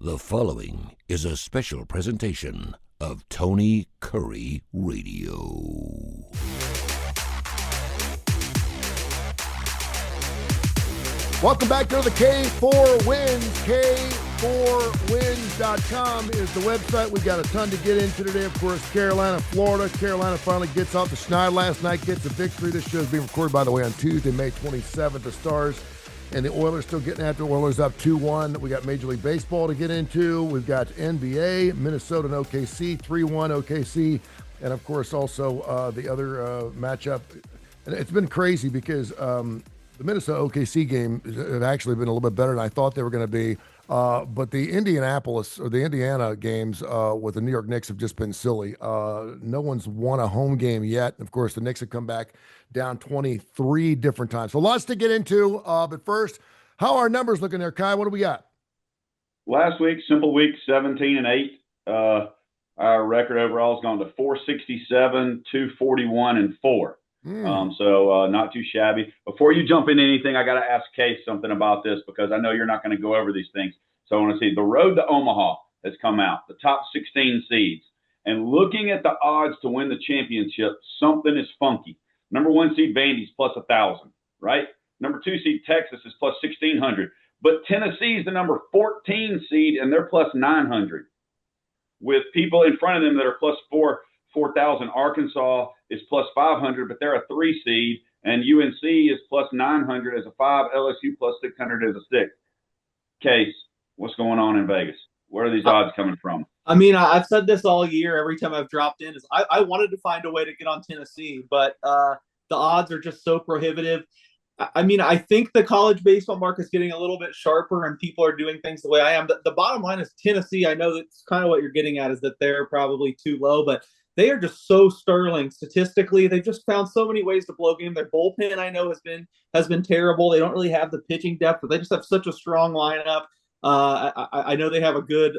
The following is a special presentation of Tony Kurre Radio. Welcome back to the K4Wins. K4Wins.com is the website. We've got a ton to get into today. Of course, Carolina, Florida. Carolina finally gets off the schneid last night, gets a victory. This show is being recorded, by the way, on Tuesday, May 27th. The Stars and the Oilers still getting after. Oilers up 2-1. We got Major League Baseball to get into. We've got NBA, Minnesota and OKC, 3-1 OKC. And, of course, also the other matchup. And it's been crazy because the Minnesota OKC game have actually been a little bit better than I thought they were going to be. But the Indiana games with the New York Knicks have just been silly. No one's won a home game yet. Of course, the Knicks have come back down 23 different times. So lots to get into. But first, how are our numbers looking there, Kai? What do we got? Last week, simple week, 17-8. Our record overall has gone to 467, 241, and 4. So not too shabby. Before you jump into anything, I got to ask Case something about this because I know you're not going to go over these things. So I want to see the road to Omaha has come out, the top 16 seeds. And looking at the odds to win the championship, something is funky. Number 1 seed Vandy's plus 1,000, right? Number 2 seed Texas is plus 1,600. But Tennessee is the number 14 seed, and they're plus 900. With people in front of them that are plus 4,000. Arkansas is plus 500, but they're a 3 seed, and UNC is plus 900 as a 5, LSU plus 600 as a 6. Case, what's going on in Vegas? Where are these odds coming from? I mean, I've said this all year. Every time I've dropped in, is I wanted to find a way to get on Tennessee, but the odds are just so prohibitive. I mean, I think the college baseball market is getting a little bit sharper, and people are doing things the way I am. The bottom line is Tennessee. I know that's kind of what you're getting at, is that they're probably too low, but they are just so sterling statistically. They've just found so many ways to blow game. Their bullpen, I know, has been terrible. They don't really have the pitching depth, but they just have such a strong lineup. I know they have a good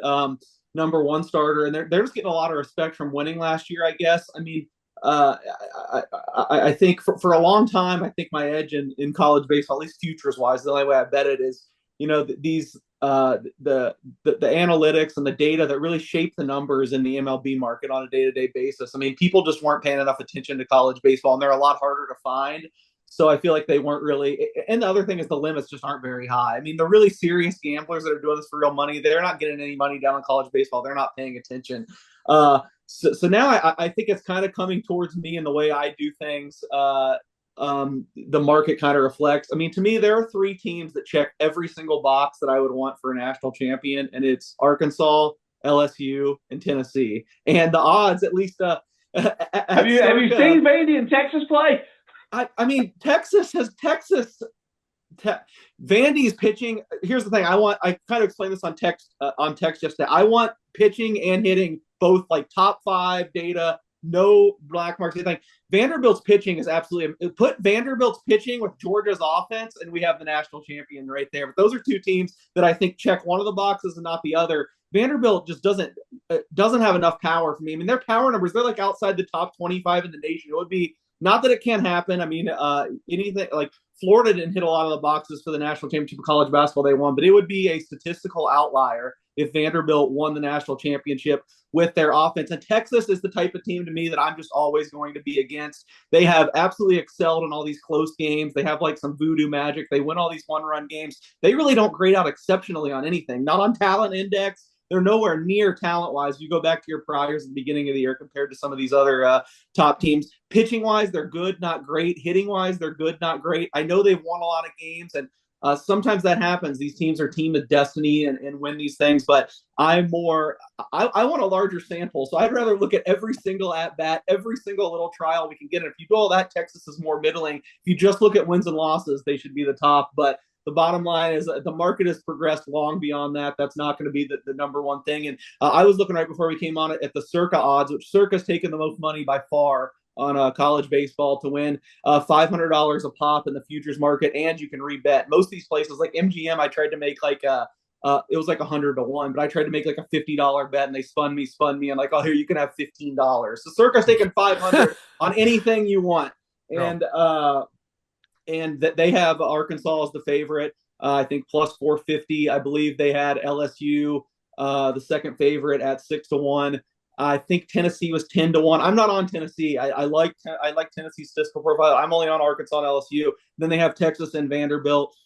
number 1 starter, and they're just getting a lot of respect from winning last year, I guess. I mean, I think for a long time, I think my edge in college baseball, at least futures wise, the only way I bet it is, you know, these the analytics and the data that really shape the numbers in the MLB market on a day-to-day basis. I mean, people just weren't paying enough attention to college baseball, and they're a lot harder to find. So I feel like they weren't really. And the other thing is the limits just aren't very high. I mean, the really serious gamblers that are doing this for real money, they're not getting any money down in college baseball. They're not paying attention. So now I think it's kind of coming towards me in the way I do things. The market kind of reflects. I mean, to me, there are 3 teams that check every single box that I would want for a national champion, and it's Arkansas, LSU, and Tennessee. And the odds, at least, have you seen Vandy and Texas play? I mean, Vandy's pitching. Here's the thing. I kind of explained this on text yesterday. I want pitching and hitting both like top 5 data. No black marks, anything. Vanderbilt's pitching is absolutely. Put Vanderbilt's pitching with Georgia's offense, and we have the national champion right there. But those are 2 teams that I think check one of the boxes and not the other. Vanderbilt just doesn't have enough power for me. I mean, their power numbers, they're like outside the top 25 in the nation. It would be, not that it can't happen. I mean, anything like Florida didn't hit a lot of the boxes for the national championship of college basketball they won, but it would be a statistical outlier if Vanderbilt won the national championship with their offense. And Texas is the type of team to me that I'm just always going to be against. They have absolutely excelled in all these close games. They have like some voodoo magic. They win all these 1-run games. They really don't grade out exceptionally on anything, not on talent index. They're nowhere near talent-wise. You go back to your priors at the beginning of the year compared to some of these other top teams. Pitching-wise, they're good, not great. Hitting-wise, they're good, not great. I know they've won a lot of games, and sometimes that happens. These teams are team of destiny and win these things, but I want a larger sample. So I'd rather look at every single at-bat, every single little trial we can get. And if you do all that, Texas is more middling. If you just look at wins and losses, they should be the top. But the bottom line is the market has progressed long beyond that. That's not going to be the number one thing. And I was looking right before we came on at the Circa odds, which Circa's taken the most money by far on college baseball to win $500 a pop in the futures market, and you can rebet. Most of these places, like MGM, I tried to make like it was like 100 to 1, but I tried to make like a $50 bet, and they spun me. I'm like, oh, here, you can have $15. So Circa's taking 500 on anything you want, and that they have Arkansas as the favorite. I think plus 450. I believe they had LSU the second favorite at 6-1. I think Tennessee was 10-1. I'm not on Tennessee. I like Tennessee's statistical profile. I'm only on Arkansas and LSU. Then they have Texas and Vanderbilt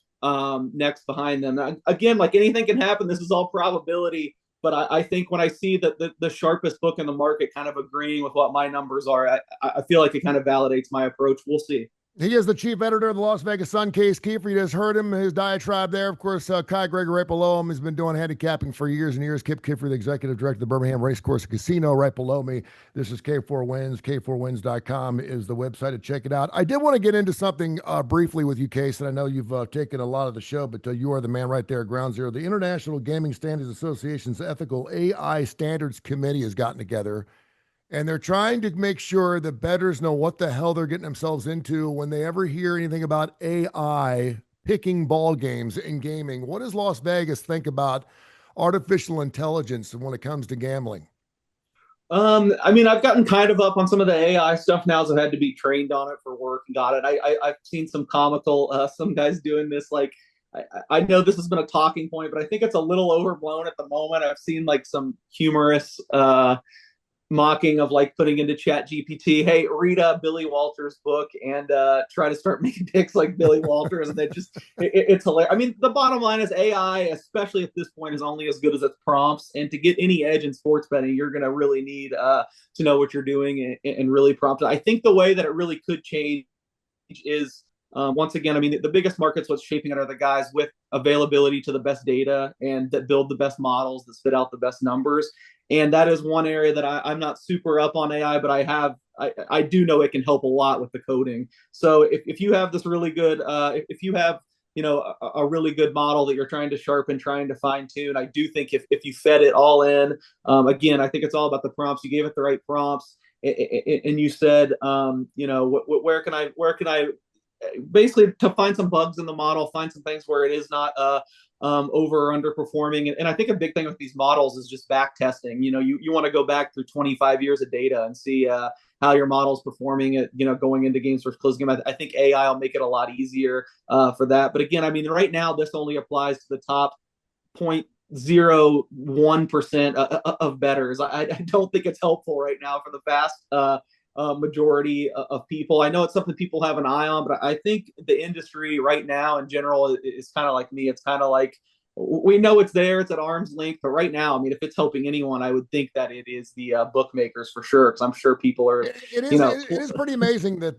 next behind them. Again, like anything can happen. This is all probability. But I think when I see the sharpest book in the market kind of agreeing with what my numbers are, I feel like it kind of validates my approach. We'll see. He is the chief editor of the Las Vegas Sun. Case Kiefer, you just heard him, his diatribe there. Of course, Kai Greger right below him has been doing handicapping for years and years. Kip Kiefer, the executive director of the Birmingham Racecourse and Casino, right below me. This is K4Wins. K4Wins.com is the website to check it out. I did want to get into something briefly with you, Case, and I know you've taken a lot of the show, but you are the man right there, ground zero. The International Gaming Standards Association's Ethical AI Standards Committee has gotten together. And they're trying to make sure that bettors know what the hell they're getting themselves into when they ever hear anything about AI picking ball games in gaming. What does Las Vegas think about artificial intelligence when it comes to gambling? I mean, I've gotten kind of up on some of the AI stuff now, as I've had to be trained on it for work and got it. I've seen some comical, some guys doing this. Like, I know this has been a talking point, but I think it's a little overblown at the moment. I've seen like some humorous, mocking of like putting into Chat GPT, hey, read Billy Walters' book and try to start making picks like Billy Walters, and then just it's hilarious. I mean, the bottom line is AI, especially at this point, is only as good as its prompts. And to get any edge in sports betting, you're going to really need to know what you're doing and really prompt it. I think the way that it really could change is once again, I mean, the biggest markets what's shaping it are the guys with availability to the best data and that build the best models that spit out the best numbers. And that is one area that I'm not super up on AI, but I do know it can help a lot with the coding. So if you have this really good, if you have, a really good model that you're trying to sharpen, trying to fine tune, I do think if you fed it all in, again, I think it's all about the prompts. You gave it the right prompts, and you said, where can I basically to find some bugs in the model, find some things where it is not over or underperforming. And I think a big thing with these models is just back testing. You want to go back through 25 years of data and see how your model's performing at, going into games versus close game. I think AI will make it a lot easier for that. But again, I mean, right now, this only applies to the top 0.01% of bettors. I don't think it's helpful right now for the vast majority of people. I know it's something people have an eye on, but I think the industry right now in general is kind of like me. It's kind of like, we know it's there, it's at arm's length, but right now, I mean, if it's helping anyone, I would think that it is the bookmakers for sure, because I'm sure people are. It is pretty amazing that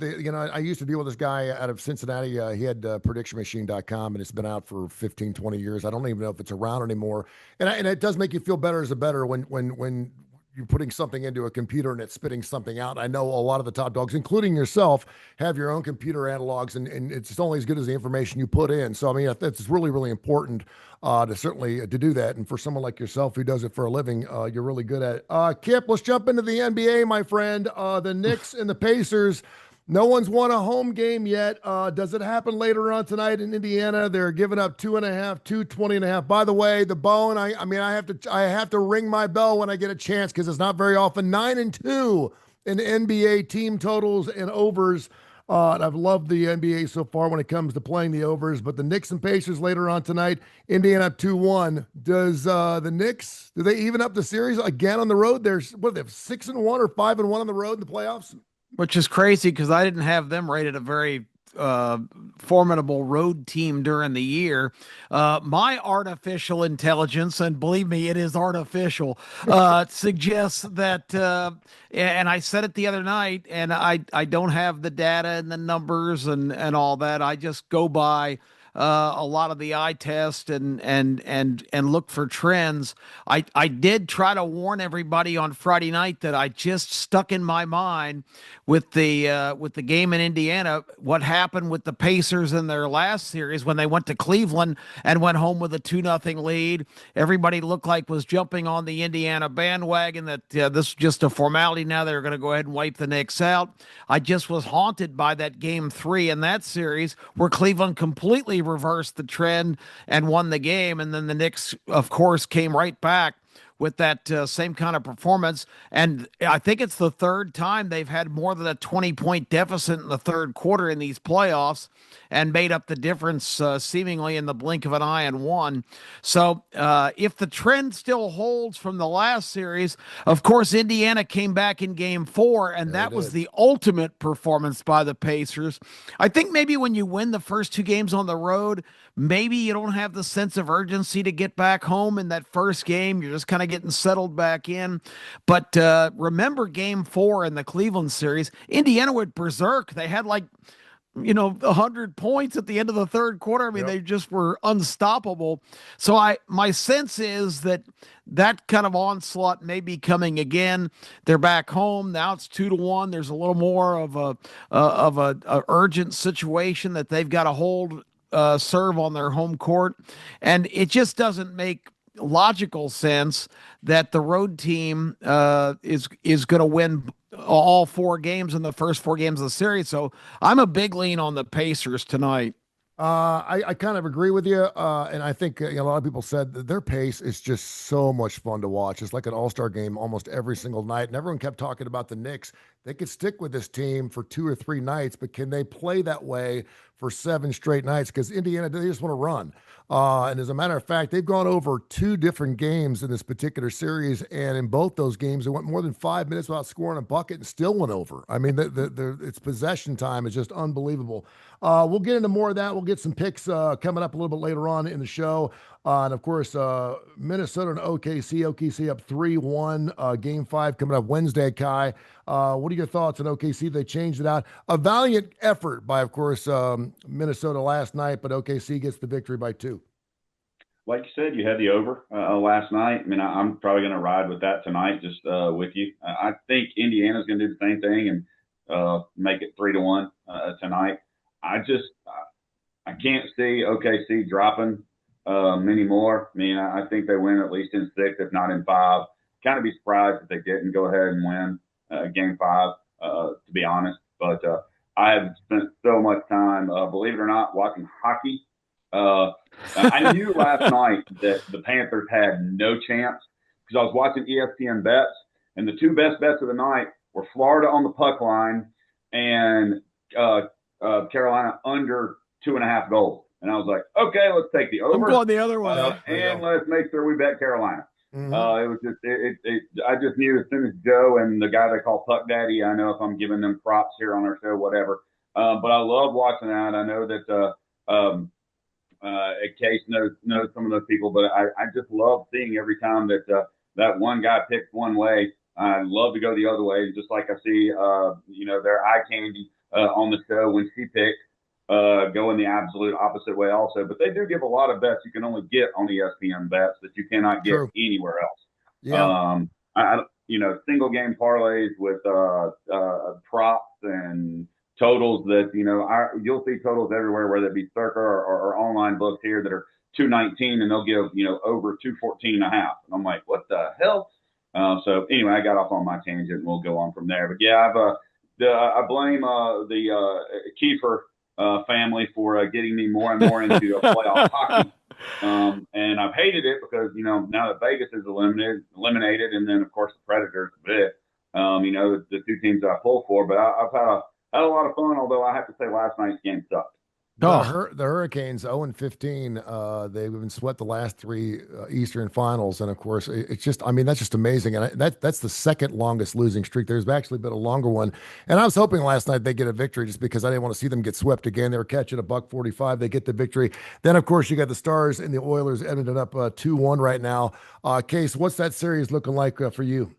I used to deal with this guy out of Cincinnati. He had predictionmachine.com, and it's been out for 15, 20 years. I don't even know if it's around anymore. And it does make you feel better as a bettor when you're putting something into a computer and it's spitting something out. I know a lot of the top dogs, including yourself, have your own computer analogs, and it's only as good as the information you put in. So, I mean, it's really, really important to do that. And for someone like yourself who does it for a living, you're really good at it. Kip, let's jump into the NBA, my friend. The Knicks and the Pacers. No one's won a home game yet. Does it happen later on tonight in Indiana? They're giving up 2.5, 220.5. By the way, the bone. I have to ring my bell when I get a chance because it's not very often. 9-2 in NBA team totals and overs. And I've loved the NBA so far when it comes to playing the overs. But the Knicks and Pacers later on tonight. Indiana up 2-1. Does the Knicks, do they even up the series again on the road? They have 6-1 or 5-1 on the road in the playoffs? Which is crazy because I didn't have them rated a very formidable road team during the year. My artificial intelligence, and believe me, it is artificial, suggests that, and I said it the other night, and I don't have the data and the numbers and all that. I just go by a lot of the eye test and look for trends. I did try to warn everybody on Friday night that I just stuck in my mind with the game in Indiana, what happened with the Pacers in their last series when they went to Cleveland and went home with a 2-0 lead. Everybody looked like was jumping on the Indiana bandwagon that this is just a formality. Now they're going to go ahead and wipe the Knicks out. I just was haunted by that game 3 in that series where Cleveland completely reversed the trend and won the game. And then the Knicks, of course, came right back with that same kind of performance. And I think it's the third time they've had more than a 20-point deficit in the third quarter in these playoffs and made up the difference seemingly in the blink of an eye and won. So if the trend still holds from the last series, of course, Indiana came back in game 4, and that was the ultimate performance by the Pacers. I think maybe when you win the first 2 games on the road, maybe you don't have the sense of urgency to get back home in that first game. You're just kind of getting settled back in. But remember game 4 in the Cleveland series, Indiana went berserk. They had 100 points at the end of the third quarter. I mean, they just were unstoppable. So my sense is that kind of onslaught may be coming again. They're back home now. It's 2-1. There's a little more of a urgent situation that they've got to hold serve on their home court, and it just doesn't make logical sense that the road team is going to win all 4 games in the first 4 games of the series. So I'm a big lean on the Pacers tonight. I kind of agree with you, and I think a lot of people said that their pace is just so much fun to watch. It's like an all-star game almost every single night, and everyone kept talking about the Knicks. They could stick with this team for 2 or 3 nights, but can they play that way for 7 straight nights? Because Indiana, they just want to run. And as a matter of fact, they've gone over 2 different games in this particular series, and in both those games, it went more than 5 minutes without scoring a bucket and still went over. I mean, its possession time is just unbelievable. We'll get into more of that. We'll get some picks coming up a little bit later on in the show. And of course, Minnesota and OKC up 3-1. Game 5 coming up Wednesday, Kai. What are your thoughts on OKC? They changed it out. A valiant effort by, of course, Minnesota last night, but OKC gets the victory by 2. Like you said, you had the over last night. I mean, I'm probably going to ride with that tonight, just with you. I think Indiana's going to do the same thing and make it 3-1 tonight. I can't see OKC dropping many more. I mean, I think they win at least in 6, if not in 5. Kind of be surprised if they didn't go ahead and win game 5, to be honest. But I have spent so much time, believe it or not, watching hockey. I knew last night that the Panthers had no chance because I was watching ESPN bets, and the 2 best bets of the night were Florida on the puck line and Carolina under 2.5 goals. And I was like, okay, let's take the over. I'm going the other way. And let's make sure we bet Carolina. Mm-hmm. It was just, I just knew as soon as Joe and the guy they call Puck Daddy, I know if I'm giving them props here on our show, whatever. But I love watching that. I know that Case knows some of those people, but I just love seeing every time that that one guy picks one way. I love to go the other way, just like I see, their eye candy on the show when she picks. Go in the absolute opposite way also. But they do give a lot of bets you can only get on ESPN bets that you cannot get anywhere else. Yeah. Single game parlays with props and totals that, you'll see totals everywhere, whether it be Circa or online books here that are 219 and they'll give, over 214.5. And I'm like, what the hell? So anyway, I got off on my tangent and we'll go on from there. But yeah, I blame the K4 family for getting me more and more into playoff hockey. And I've hated it because, now that Vegas is eliminated, and then of course the Predators, the 2 teams that I pull for, but I've had a lot of fun, although I have to say last night's game sucked. The Hurricanes 0-15. They've been swept the last 3 Eastern Finals, and of course, it's just, that's just amazing. And that's the second longest losing streak. There's actually been a longer one, and I was hoping last night they get a victory just because I didn't want to see them get swept again. They were catching $1.45. They get the victory. Then, of course, you got the Stars and the Oilers ended up 2-1 right now. Case, what's that series looking like for you?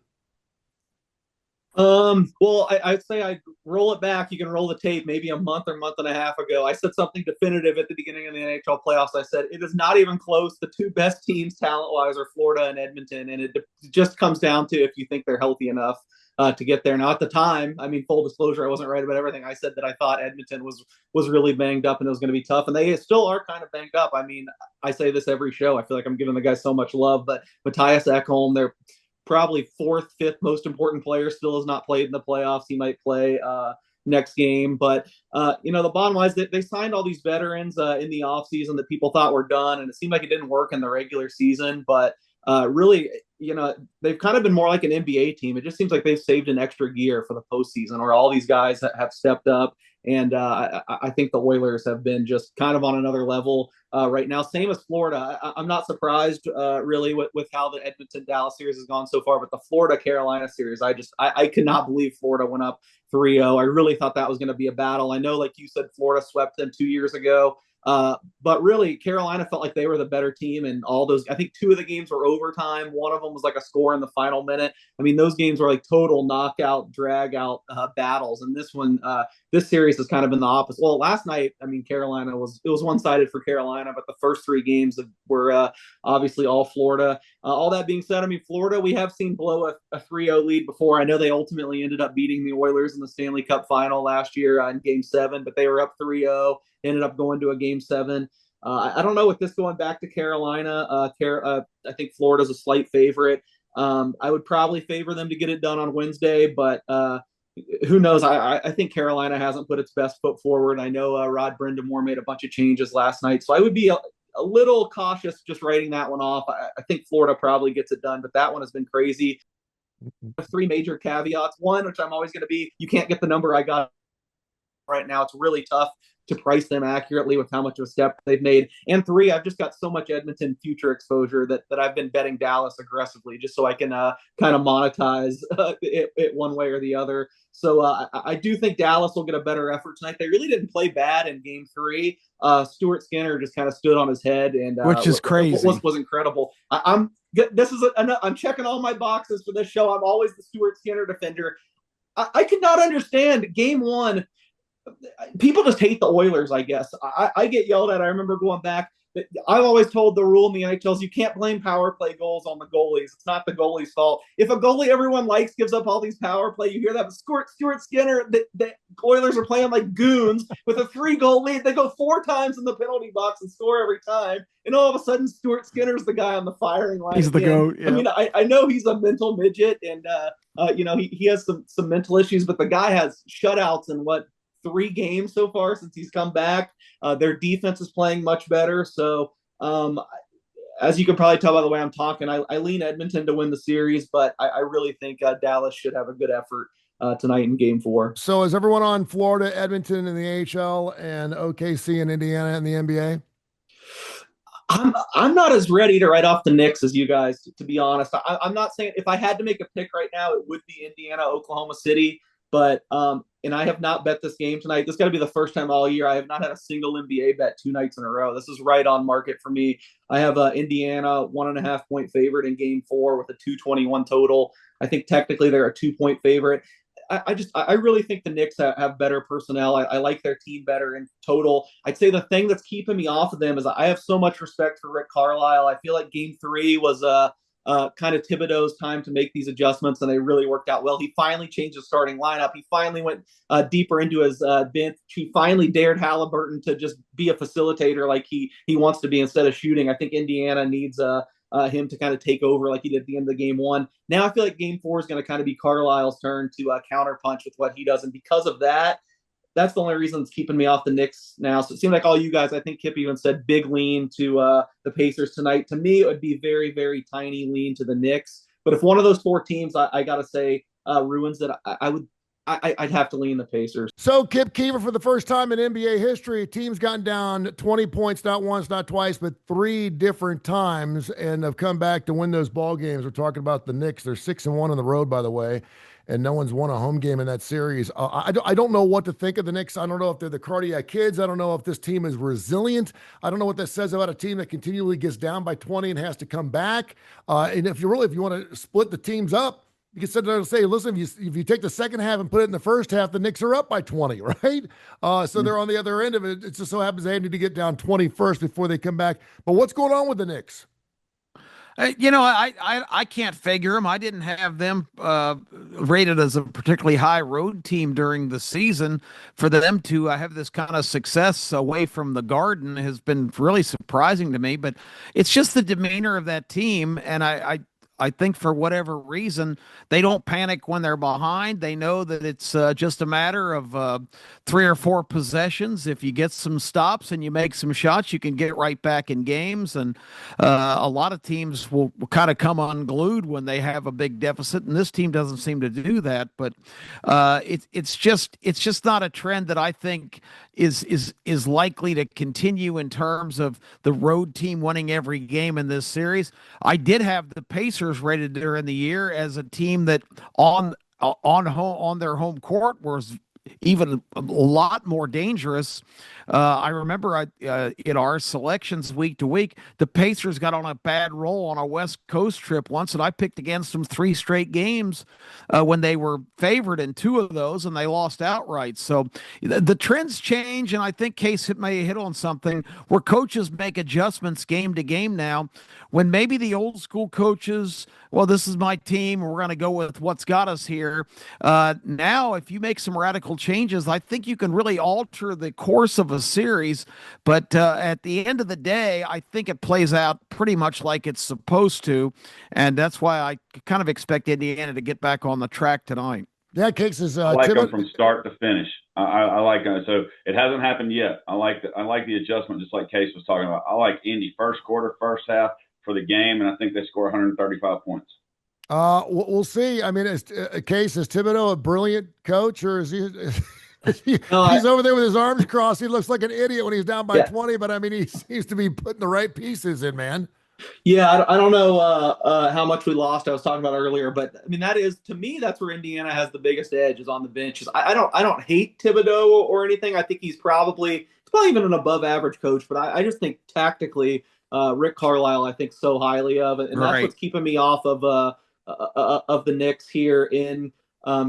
Well, I'd say I'd roll it back. You can roll the tape maybe a month or month and a half ago. I said something definitive at the beginning of the NHL playoffs. I said, it is not even close. The 2 best teams talent-wise are Florida and Edmonton. And it just comes down to if you think they're healthy enough to get there. Now, at the time, full disclosure, I wasn't right about everything. I said that I thought Edmonton was really banged up and it was going to be tough. And they still are kind of banged up. I say this every show. I feel like I'm giving the guys so much love. But Matthias Ekholm, they're probably 4th, 5th most important player, still has not played in the playoffs. He might play next game. But, the bottom line is that they signed all these veterans in the offseason that people thought were done, and it seemed like it didn't work in the regular season. But really, they've kind of been more like an NBA team. It just seems like they've saved an extra gear for the postseason, where all these guys have stepped up. And I think the Oilers have been just kind of on another level right now. Same as Florida. I'm not surprised really with how the Edmonton-Dallas series has gone so far, but the Florida-Carolina series, I could not believe Florida went up 3-0. I really thought that was going to be a battle. I know, like you said, Florida swept them 2 years ago. But really, Carolina felt like they were the better team, and all those. I think 2 of the games were overtime. One of them was like a score in the final minute. I mean, those games were like total knockout, drag out battles. And this series has kind of been the opposite. Well, last night, I mean, Carolina was one sided for Carolina, but the first 3 games were obviously all Florida. All that being said, I mean, Florida, we have seen blow a 3-0 lead before. I know they ultimately ended up beating the Oilers in the Stanley Cup final last year in Game 7, but they were up 3-0. Ended up going to a Game 7. I don't know with this going back to Carolina. I think Florida's a slight favorite. I would probably favor them to get it done on Wednesday, but who knows? I think Carolina hasn't put its best foot forward. I know Rod Brind'Amour made a bunch of changes last night, so I would be a little cautious just writing that one off. I think Florida probably gets it done, but that one has been crazy. 3 major caveats. One, which I'm always going to be, you can't get the number I got right now. It's really tough to price them accurately with how much of a step they've made. And 3, I've just got so much Edmonton future exposure that I've been betting Dallas aggressively just so I can kind of monetize it one way or the other. So I do think Dallas will get a better effort tonight. They really didn't play bad in Game 3. Stuart Skinner just kind of stood on his head, and which is crazy. Was incredible. I'm checking all my boxes for this show. I'm always the Stuart Skinner defender. I could not understand Game 1. People just hate the Oilers, I guess. I get yelled at. I remember going back. I've always told the rule in the NHL is you can't blame power play goals on the goalies. It's not the goalie's fault. If a goalie everyone likes gives up all these power play, you hear that. But Stuart Skinner, the Oilers are playing like goons with a 3-goal lead. They go 4 times in the penalty box and score every time. And all of a sudden, Stuart Skinner's the guy on the firing line. He's the GOAT. Yeah. I mean, I know he's a mental midget, and he has some mental issues, but the guy has shutouts in 3 games so far since he's come back. Their defense is playing much better. So as you can probably tell by the way I'm talking, I lean Edmonton to win the series, but I really think Dallas should have a good effort tonight in Game 4. So is everyone on Florida, Edmonton in the AHL, and OKC and Indiana in the NBA? I'm not as ready to write off the Knicks as you guys, to be honest. I'm not saying if I had to make a pick right now, it would be Indiana, Oklahoma City. But and I have not bet this game tonight. This got to be the first time all year I have not had a single NBA bet 2 nights in a row. This is right on market for me. I have Indiana 1.5 point favorite in Game 4 with a 221 total. I think technically they're a 2-point favorite. I really think the Knicks have better personnel. I like their team better in total. I'd say the thing that's keeping me off of them is I have so much respect for Rick Carlisle. I feel like Game 3 was kind of Thibodeau's time to make these adjustments, and they really worked out well. He finally changed his starting lineup. He finally went deeper into his bench. He finally dared Halliburton to just be a facilitator like he wants to be instead of shooting. I think Indiana needs him to kind of take over like he did at the end of Game 1. Now I feel like Game 4 is going to kind of be Carlisle's turn to counterpunch with what he does, and because of that, that's the only reason it's keeping me off the Knicks now. So it seemed like all you guys, I think Kip even said big lean to the Pacers tonight. To me, it would be very, very tiny lean to the Knicks. But if one of those 4 teams, I got to say, ruins it, I'd have to lean the Pacers. So Kip Keever, for the first time in NBA history, a team's gotten down 20 points, not once, not twice, but 3 different times, and have come back to win those ball games. We're talking about the Knicks. They're 6-1 on the road, by the way, and no one's won a home game in that series. I don't know what to think of the Knicks. I don't know if they're the cardiac kids. I don't know if this team is resilient. I don't know what that says about a team that continually gets down by 20 and has to come back. And if you want to split the teams up, you can sit there and say, listen, if you take the second half and put it in the first half, the Knicks are up by 20, right? So they're on the other end of it. It just so happens they need to get down 20 first before they come back. But what's going on with the Knicks? I can't figure them. I didn't have them rated as a particularly high road team during the season. For them to have this kind of success away from the Garden has been really surprising to me. But it's just the demeanor of that team, and I think for whatever reason, they don't panic when they're behind. They know that it's just a matter of 3 or 4 possessions. If you get some stops and you make some shots, you can get right back in games. And a lot of teams will kind of come unglued when they have a big deficit, and this team doesn't seem to do that. But it's just not a trend that I think is likely to continue in terms of the road team winning every game in this series. I did have the Pacers rated during the year as a team that on their home court was even a lot more dangerous. I remember in our selections week to week, the Pacers got on a bad roll on a West Coast trip once, and I picked against them 3 straight games when they were favored in 2 of those, and they lost outright. So the trends change, and I think Case may hit on something where coaches make adjustments game to game now, when maybe the old school coaches, well, this is my team, we're going to go with what's got us here. Now, if you make some radical changes, I think you can really alter the course of a series. But at the end of the day, I think it plays out pretty much like it's supposed to. And that's why I kind of expect Indiana to get back on the track tonight. That case is I like them from start to finish. I like them. So it hasn't happened yet. I like the adjustment, just like Case was talking about. I like Indy first quarter, first half for the game, and I think they score 135 points. We'll see. I mean, is Thibodeau a brilliant coach, or is he? He's over there with his arms crossed. He looks like an idiot when he's down by 20, but I mean, he seems to be putting the right pieces in, man. Yeah, I don't know how much we lost. I was talking about earlier, but I mean, that is, to me, that's where Indiana has the biggest edge, is on the benches. I don't hate Thibodeau or anything. I think he's probably even an above average coach, but I just think tactically, Rick Carlisle, I think so highly of it, and that's what's keeping me off of the Knicks here in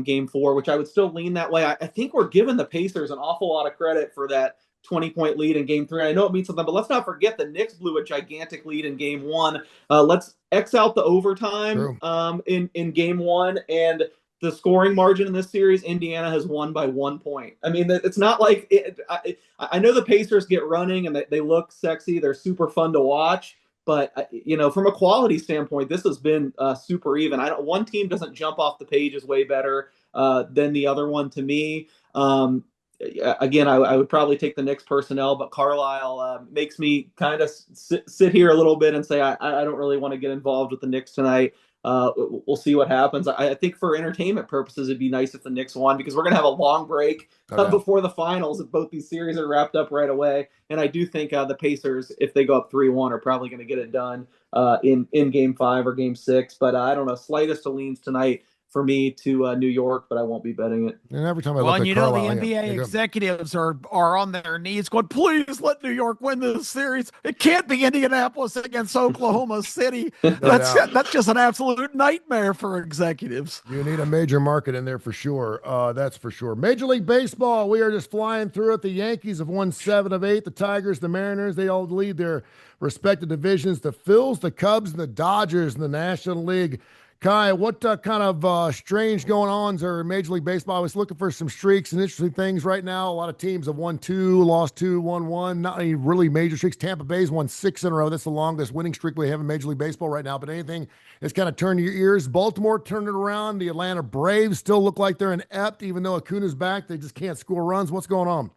Game 4, which I would still lean that way. I think we're giving the Pacers an awful lot of credit for that 20-point lead in Game 3. I know it means something, but let's not forget the Knicks blew a gigantic lead in Game 1. Let's X out the overtime in Game 1, and the scoring margin in this series, Indiana has won by 1 point. I mean, it's not like I know the Pacers get running and they look sexy. They're super fun to watch. But, from a quality standpoint, this has been super even. One team doesn't jump off the page as way better than the other one to me. Again, I would probably take the Knicks personnel, but Carlisle makes me kind of sit here a little bit and say I don't really want to get involved with the Knicks tonight. We'll see what happens. I think for entertainment purposes, it'd be nice if the Knicks won, because we're going to have a long break before the finals if both these series are wrapped up right away. And I do think the Pacers, if they go up 3-1, are probably going to get it done in Game 5 or Game 6. But I don't know, slightest of leans tonight for me to New York, but I won't be betting it. And every time I look at Carlisle, the NBA executives are on their knees going, please let New York win this series. It can't be Indianapolis against Oklahoma City. That's just an absolute nightmare for executives. You need a major market in there for sure. That's for sure. Major League Baseball, we are just flying through it. The Yankees have won 7 of 8. The Tigers, the Mariners, they all lead their respective divisions. The Phils, the Cubs, and the Dodgers in the National League. Kai, what kind of strange going-ons are in Major League Baseball? I was looking for some streaks and interesting things right now. A lot of teams have won 2, lost 2, won 1. Not any really major streaks. Tampa Bay's won 6 in a row. That's the longest winning streak we have in Major League Baseball right now. But anything that's kind of turned your ears. Baltimore turned it around. The Atlanta Braves still look like they're inept, even though Acuna's back. They just can't score runs. What's going on?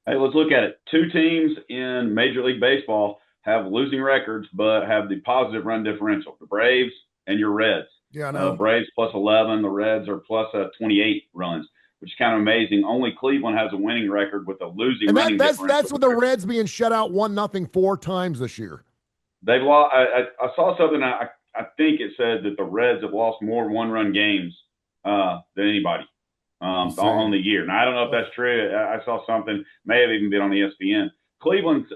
Hey, let's look at it. 2 teams in Major League Baseball have losing records, but have the positive run differential. The Braves and your Reds. Yeah, I know. Braves plus 11. The Reds are plus 28 runs, which is kind of amazing. Only Cleveland has a winning record with a losing running differential. That's with the Reds being shut out 1-0 4 times this year. They've lost. I saw something. I think it said that the Reds have lost more one-run games than anybody on the year. Now, I don't know if that's true. I saw something. May have even been on ESPN. Cleveland's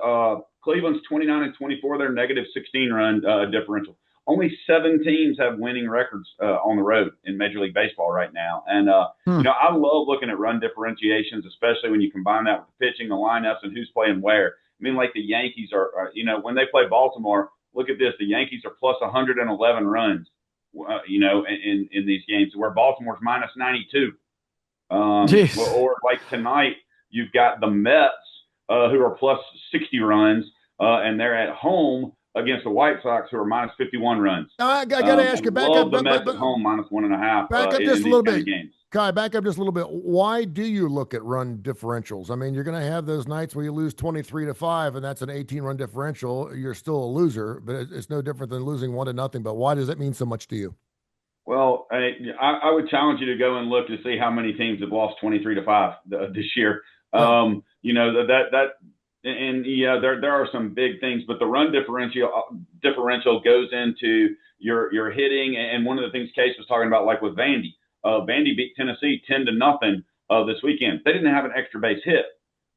29-24. They're negative 16 run differential. Only 7 teams have winning records on the road in Major League Baseball right now. And, I love looking at run differentiations, especially when you combine that with the pitching, the lineups, and who's playing where. I mean, like the Yankees are when they play Baltimore, look at this. The Yankees are plus 111 runs, in these games, where Baltimore's minus 92. Or like tonight, you've got the Mets who are plus 60 runs, and they're at home against the White Sox, who are minus 51 runs. I got to ask you, back up. The Mets at home minus 1.5. Back up just a in little these kind bit. of games. Kai, back up just a little bit. Why do you look at run differentials? I mean, you're going to have those nights where you lose 23-5, and that's an 18-run differential. You're still a loser, but it's no different than losing 1-0. But why does that mean so much to you? Well, I would challenge you to go and look to see how many teams have lost 23-5 this year. Right. You know, and yeah, there are some big things, but the run differential goes into your hitting. And one of the things Case was talking about, like with Vandy. Vandy beat Tennessee 10-0 this weekend. They didn't have an extra base hit.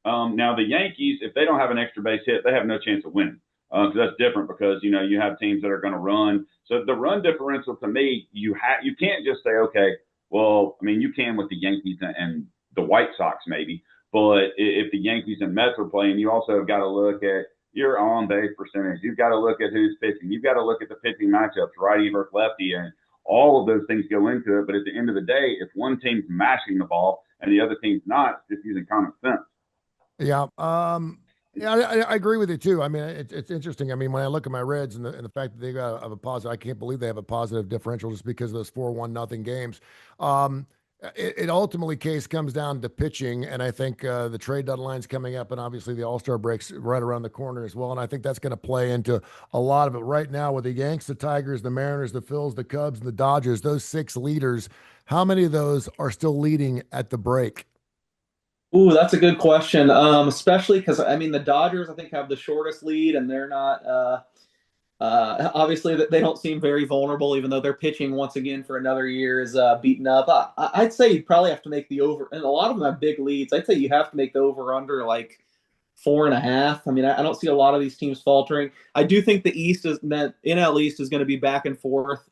Now the Yankees, if they don't have an extra base hit, they have no chance of winning. Because that's different, because you have teams that are going to run. So the run differential, to me, you can't just say, okay, well, I mean, you can with the Yankees and the White Sox maybe, but if the Yankees and Mets are playing, you also have got to look at your on base percentage. You've got to look at who's pitching. You've got to look at the pitching matchups, righty versus lefty, and all of those things go into it. But at the end of the day, if one team's mashing the ball and the other team's not, it's just using common sense. Yeah. Yeah, I agree with you too. I mean, it's interesting. I mean, when I look at my Reds and the fact that they got a positive, I can't believe they have a positive differential just because of those 4-1-0 games. It ultimately, Case, comes down to pitching, and I think the trade deadline's coming up, and obviously the All-Star break's right around the corner as well. And I think that's going to play into a lot of it right now with the Yanks, the Tigers, the Mariners, the Phils, the Cubs, and the Dodgers. Those 6 leaders. How many of those are still leading at the break? Ooh, that's a good question. Especially because I mean the Dodgers I think have the shortest lead, and they're not. Obviously, they don't seem very vulnerable, even though their pitching once again for another year is beaten up. I'd say you probably have to make the over, and a lot of them have big leads. I'd say you have to make the over under like 4.5. I mean, I don't see a lot of these teams faltering. I do think the NL East is going to be back and forth.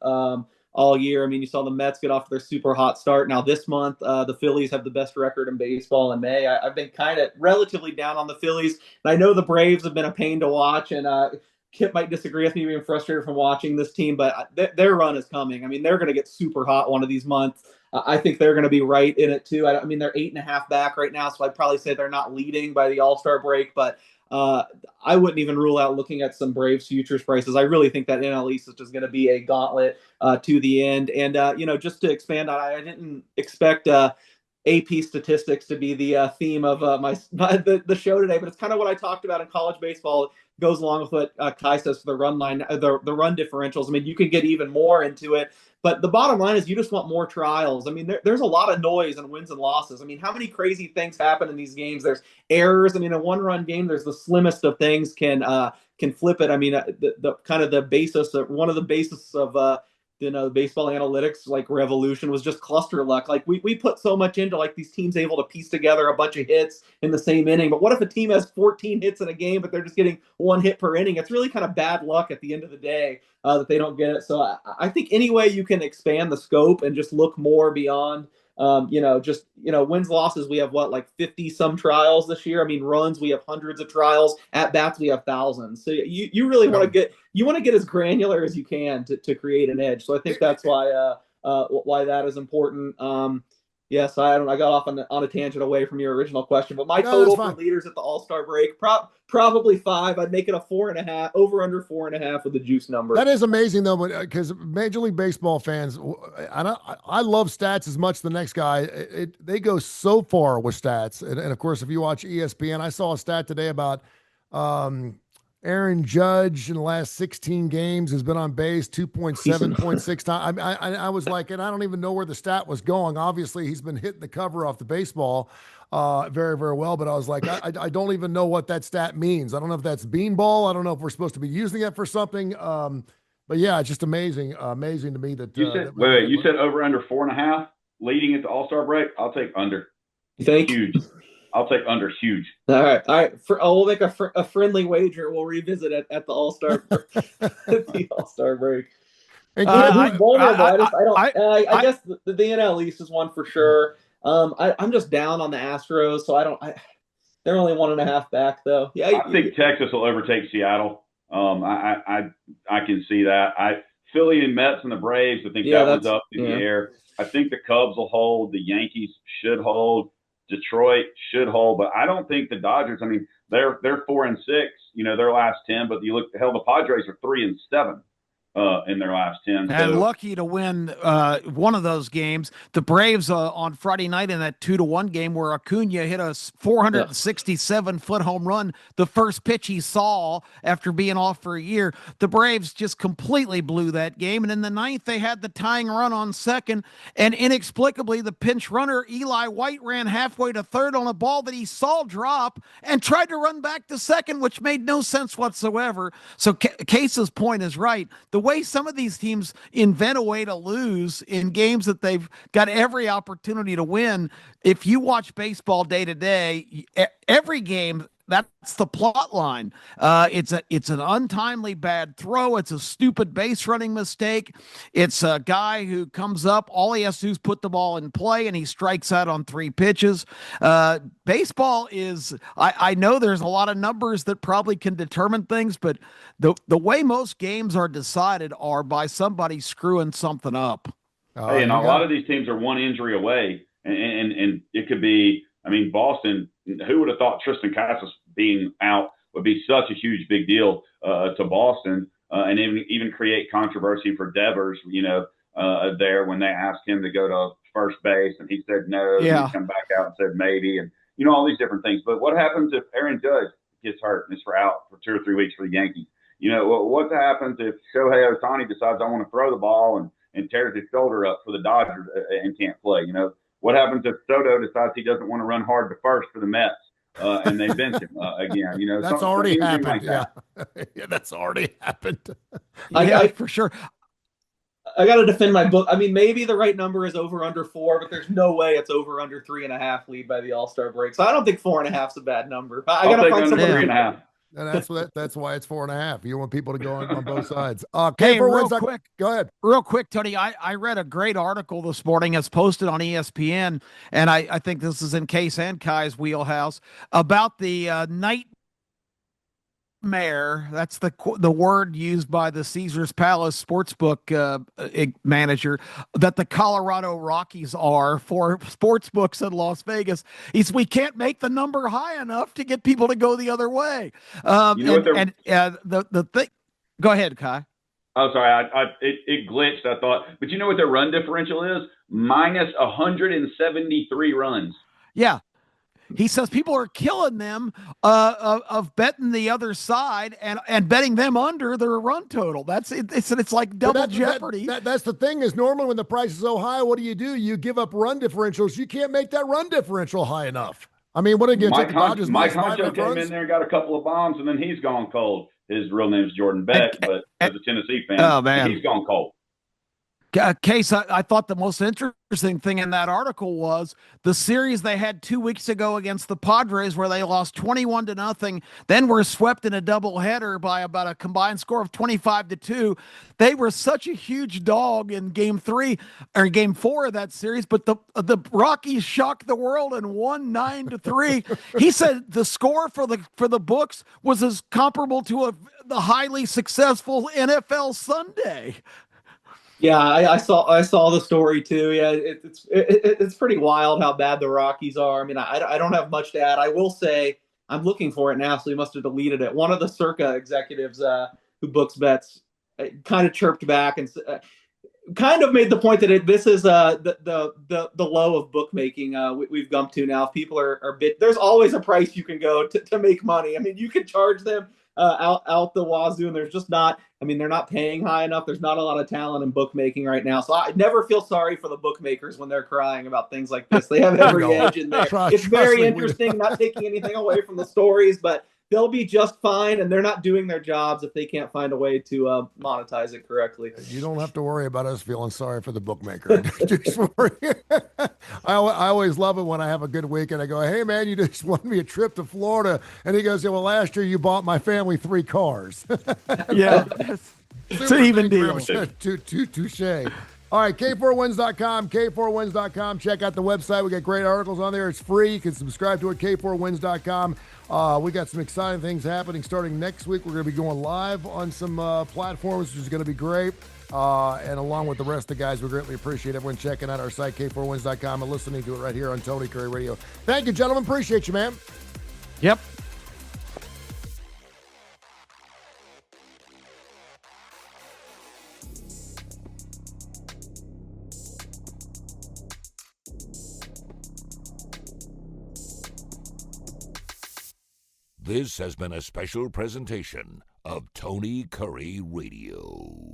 All year. I mean, you saw the Mets get off their super hot start. Now this month, the Phillies have the best record in baseball in May. I've been kind of relatively down on the Phillies. And I know the Braves have been a pain to watch, and Kip might disagree with me being frustrated from watching this team, but their run is coming. I mean, they're going to get super hot one of these months. I think they're going to be right in it too. I mean, they're 8.5 back right now, so I'd probably say they're not leading by the All-Star break, but I wouldn't even rule out looking at some Braves futures prices. I really think that NL East is just going to be a gauntlet to the end. And, just to expand on, I didn't expect AP statistics to be the theme of the show today, but it's kind of what I talked about in college baseball. It goes along with what Kai says for the run line, the run differentials. I mean, you can get even more into it. But the bottom line is you just want more trials. I mean, there's a lot of noise in wins and losses. I mean, how many crazy things happen in these games? There's errors. I mean, a one-run game, there's the slimmest of things can flip it. I mean, the kind of the basis of one of the basis of baseball analytics like revolution was just cluster luck. Like we put so much into like these teams able to piece together a bunch of hits in the same inning. But what if a team has 14 hits in a game, but they're just getting 1 hit per inning? It's really kind of bad luck at the end of the day that they don't get it. So I think any way you can expand the scope and just look more beyond wins, losses. We have like 50 some trials this year. I mean, runs, we have hundreds of trials. At bats, we have thousands. So you really want to get as granular as you can to create an edge. So I think that's why that is important. Yes, I got off on a tangent away from your original question, but my total for leaders at the All-Star break, probably 5. I'd make it a 4.5, over under 4.5 with the juice number. That is amazing though, because Major League Baseball fans, I love stats as much as the next guy. They go so far with stats, and of course, if you watch ESPN, I saw a stat today about Aaron Judge in the last 16 games has been on base 2.7.6 times. I was like, and I don't even know where the stat was going. Obviously, he's been hitting the cover off the baseball very, very well. But I was like, I don't even know what that stat means. I don't know if that's beanball. I don't know if we're supposed to be using it for something. But yeah, it's just amazing to me that you said you said over under 4.5 leading at the All-Star break. I'll take under. Huge. I'll take under huge. All right. We'll make a friendly wager. We'll revisit it at the All-Star break. And I guess the NL East is one for sure. I'm just down on the Astros, so they're only 1.5 back though. Yeah, I think Texas will overtake Seattle. I can see that. Philly and Mets and the Braves. I think that one's up in the air. I think the Cubs will hold. The Yankees should hold. Detroit should hold, but I don't think the Dodgers. I mean, they're 4-6, their last 10. But you look, hell, the Padres are 3-7 in their last 10. And lucky to win one of those games. The Braves on Friday night in that 2-1 game where Acuna hit a 467-foot home run, the first pitch he saw after being off for a year. The Braves just completely blew that game. And in the ninth, they had the tying run on second. And inexplicably, the pinch runner, Eli White, ran halfway to third on a ball that he saw drop and tried to run back to second, which made no sense whatsoever. So Case's point is right. The way some of these teams invent a way to lose in games that they've got every opportunity to win. If you watch baseball day to day, every game, that's the plot line. It's an untimely bad throw. It's a stupid base running mistake. It's a guy who comes up, all he has to do is put the ball in play, and he strikes out on 3 pitches. Baseball is, I know there's a lot of numbers that probably can determine things, but the way most games are decided are by somebody screwing something up. Hey, and a lot of these teams are one injury away, and it could be, Boston, who would have thought Tristan Casas being out would be such a huge big deal to Boston, and even create controversy for Devers, there when they asked him to go to first base and he said no, and he come back out and said maybe, and all these different things. But what happens if Aaron Judge gets hurt and is out for 2 or 3 weeks for the Yankees? What happens if Shohei Ohtani decides I want to throw the ball and tears his shoulder up for the Dodgers and can't play? What happens if Soto decides he doesn't want to run hard to first for the Mets and they bench him again? That's already happened. Like that. Yeah, that's already happened. Yeah, for sure. I got to defend my book. Maybe the right number is over under 4, but there's no way it's over under 3.5 lead by the All-Star break. So I don't think 4.5 is a bad number. I got to find something 3.5. And that's why it's 4.5. You want people to go on both sides. Hey, real quick. Go ahead. Real quick, Tony. I read a great article this morning. It's posted on ESPN, and I think this is in Case and Kai's wheelhouse about the nightmare. That's the word used by the Caesars Palace sportsbook manager that the Colorado Rockies are for sportsbooks in Las Vegas. We can't make the number high enough to get people to go the other way. The thing. Go ahead, Kai. Oh, sorry. It glitched, I thought. But you know what their run differential is? Minus 173 runs. Yeah. He says people are killing them of betting the other side and betting them under their run total. It's like double jeopardy. That's the thing is normally when the price is so high, what do? You give up run differentials. You can't make that run differential high enough. What did you take the Dodgers? Mike Concho came in there and got a couple of bombs, and then he's gone cold. His real name is Jordan Beck, but as a Tennessee fan, he's gone cold. Case, I thought the most interesting thing in that article was the series they had 2 weeks ago against the Padres where they lost 21-0, then were swept in a doubleheader by about a combined score of 25-2. They were such a huge dog in game 4 of that series, but the Rockies shocked the world and won 9-3. He said the score for the books was as comparable to the highly successful NFL Sunday. Yeah, I saw the story too. Yeah, it's pretty wild how bad the Rockies are. I don't have much to add. I will say I'm looking for it now, so he must have deleted it. One of the Circa executives who books bets kind of chirped back and kind of made the point that this is the low of bookmaking we've come to now. If people are there's always a price you can go to make money. You can charge them out the wazoo, and there's just not. They're not paying high enough. There's not a lot of talent in bookmaking right now. So I never feel sorry for the bookmakers when they're crying about things like this. They have every edge in there. It's very interesting, not taking anything away from the stories, but they'll be just fine, and they're not doing their jobs if they can't find a way to monetize it correctly. You don't have to worry about us feeling sorry for the bookmaker. I always love it when I have a good week and I go, hey, man, you just won me a trip to Florida. And he goes, yeah, well, last year you bought my family 3 cars. Yeah. It's an even deal. Touche. All right, K4Wins.com, K4Wins.com. Check out the website. We got great articles on there. It's free. You can subscribe to it, K4Wins.com. We got some exciting things happening starting next week. We're going to be going live on some platforms, which is going to be great. And along with the rest of the guys, we greatly appreciate everyone checking out our site, K4Wins.com, and listening to it right here on Tony Kurre Radio. Thank you, gentlemen. Appreciate you, man. Yep. This has been a special presentation of Tony Kurre Radio.